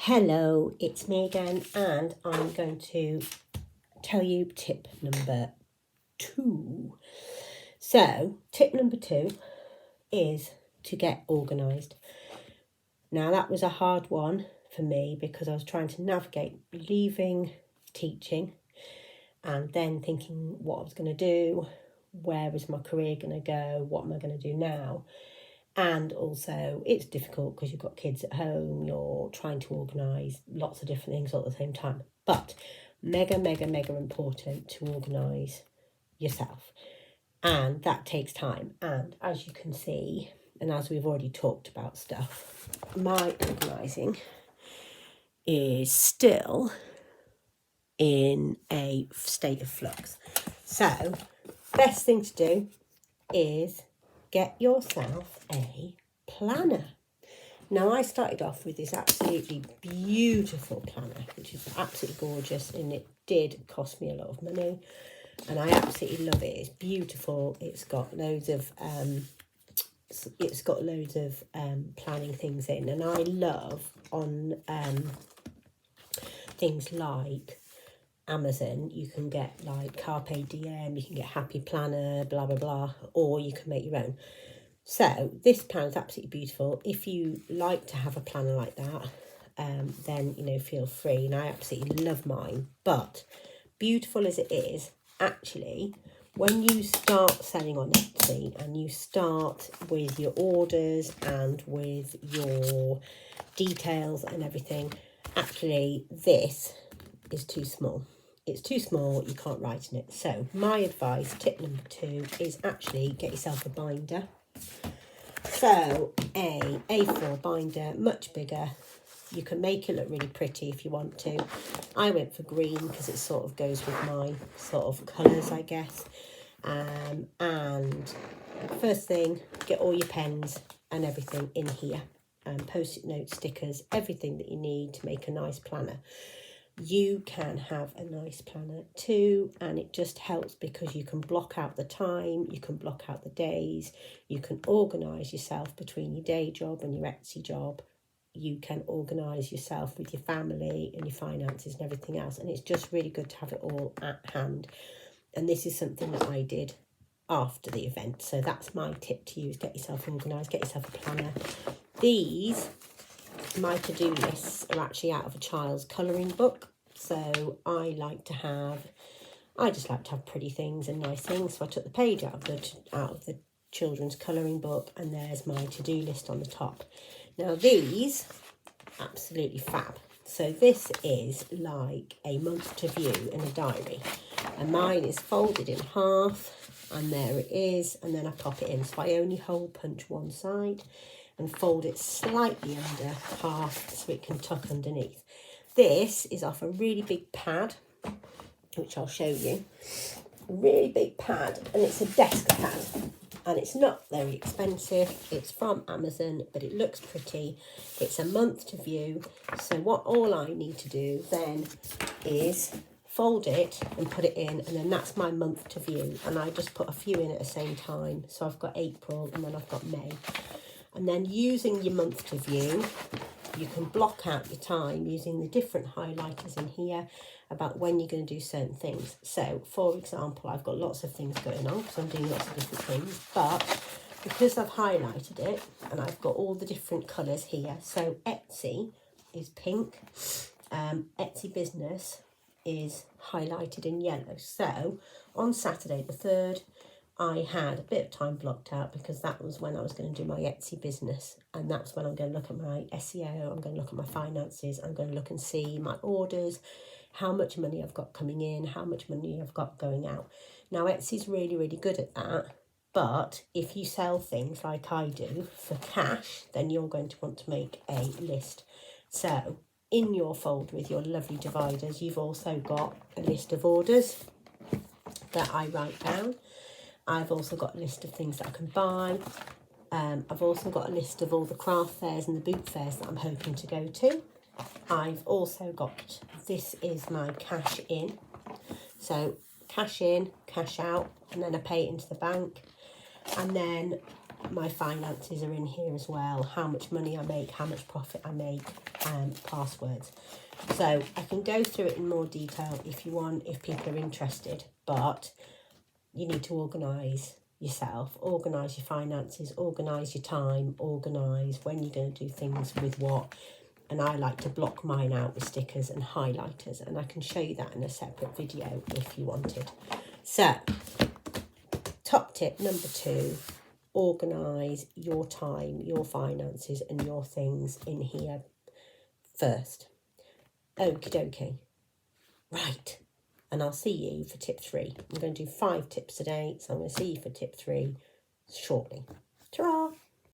Hello, it's me again, and I'm going to tell you tip number 2. So, tip number 2 is to get organised. Now, that was a hard one for me because I was trying to navigate leaving teaching and then thinking what I was going to do, where is my career going to go, what am I going to do now? And also it's difficult because you've got kids at home, you're trying to organise lots of different things all at the same time. But mega important to organise yourself. And that takes time. And as you can see, and as we've already talked about stuff, my organising is still in a state of flux. So best thing to do is get yourself a planner. Now, I started off with this absolutely beautiful planner, which is absolutely gorgeous, and it did cost me a lot of money, and I absolutely love it. It's beautiful. It's got loads of planning things in, and I love on things like Amazon, you can get like Carpe Diem, you can get Happy Planner, blah blah blah, or you can make your own. So this planner is absolutely beautiful. If you like to have a planner like that, then feel free. And I absolutely love mine. But beautiful as it is, actually, when you start selling on Etsy and you start with your orders and with your details and everything, actually this is too small. It's too small, you can't write in it. So my advice, tip number 2, is actually get yourself a binder. So a A4 binder, much bigger. You can make it look really pretty if you want to. I went for green because it sort of goes with my sort of colours, I guess. And first thing, get all your pens and everything in here. Post-it notes, stickers, everything that you need to make a nice planner. You can have a nice planner too, and it just helps because you can block out the time, you can block out the days, you can organise yourself between your day job and your Etsy job, you can organise yourself with your family and your finances and everything else, and it's just really good to have it all at hand. And this is something that I did after the event, so that's my tip to you, is get yourself organised, get yourself a planner. My to-do lists are actually out of a child's colouring book. So I just like to have pretty things and nice things. So I took the page out of the children's colouring book, and there's my to-do list on the top. Now these, absolutely fab. So this is like a month to view in a diary. And mine is folded in half, and there it is. And then I pop it in. So I only hole punch one side and fold it slightly under half so it can tuck underneath. This is off a really big pad, which I'll show you. A really big pad, and it's a desk pad, and it's not very expensive. It's from Amazon, but it looks pretty. It's a month to view. So all I need to do then is fold it and put it in, and then that's my month to view. And I just put a few in at the same time. So I've got April, and then I've got May. And then using your month to view, you can block out your time using the different highlighters in here about when you're going to do certain things. So, for example, I've got lots of things going on because I'm doing lots of different things. But because I've highlighted it and I've got all the different colours here. So Etsy is pink. Etsy Business is highlighted in yellow. So on Saturday the 3rd, I had a bit of time blocked out because that was when I was going to do my Etsy business, and that's when I'm going to look at my SEO, I'm going to look at my finances, I'm going to look and see my orders, how much money I've got coming in, how much money I've got going out. Now Etsy's really good at that, but if you sell things like I do for cash, then you're going to want to make a list. So in your folder with your lovely dividers, you've also got a list of orders that I write down. I've also got a list of things that I can buy. I've also got a list of all the craft fairs and the boot fairs that I'm hoping to go to. I've also got, this is my cash in. So cash in, cash out, and then I pay it into the bank. And then my finances are in here as well, how much money I make, how much profit I make, passwords. So I can go through it in more detail if you want, if people are interested, but you need to organise yourself, organise your finances, organise your time, organise when you're going to do things with what. And I like to block mine out with stickers and highlighters, and I can show you that in a separate video if you wanted. So, top tip number 2, organise your time, your finances and your things in here first. Okie dokie. Right. And I'll see you for tip 3. I'm going to do 5 tips today, so I'm going to see you for tip 3 shortly.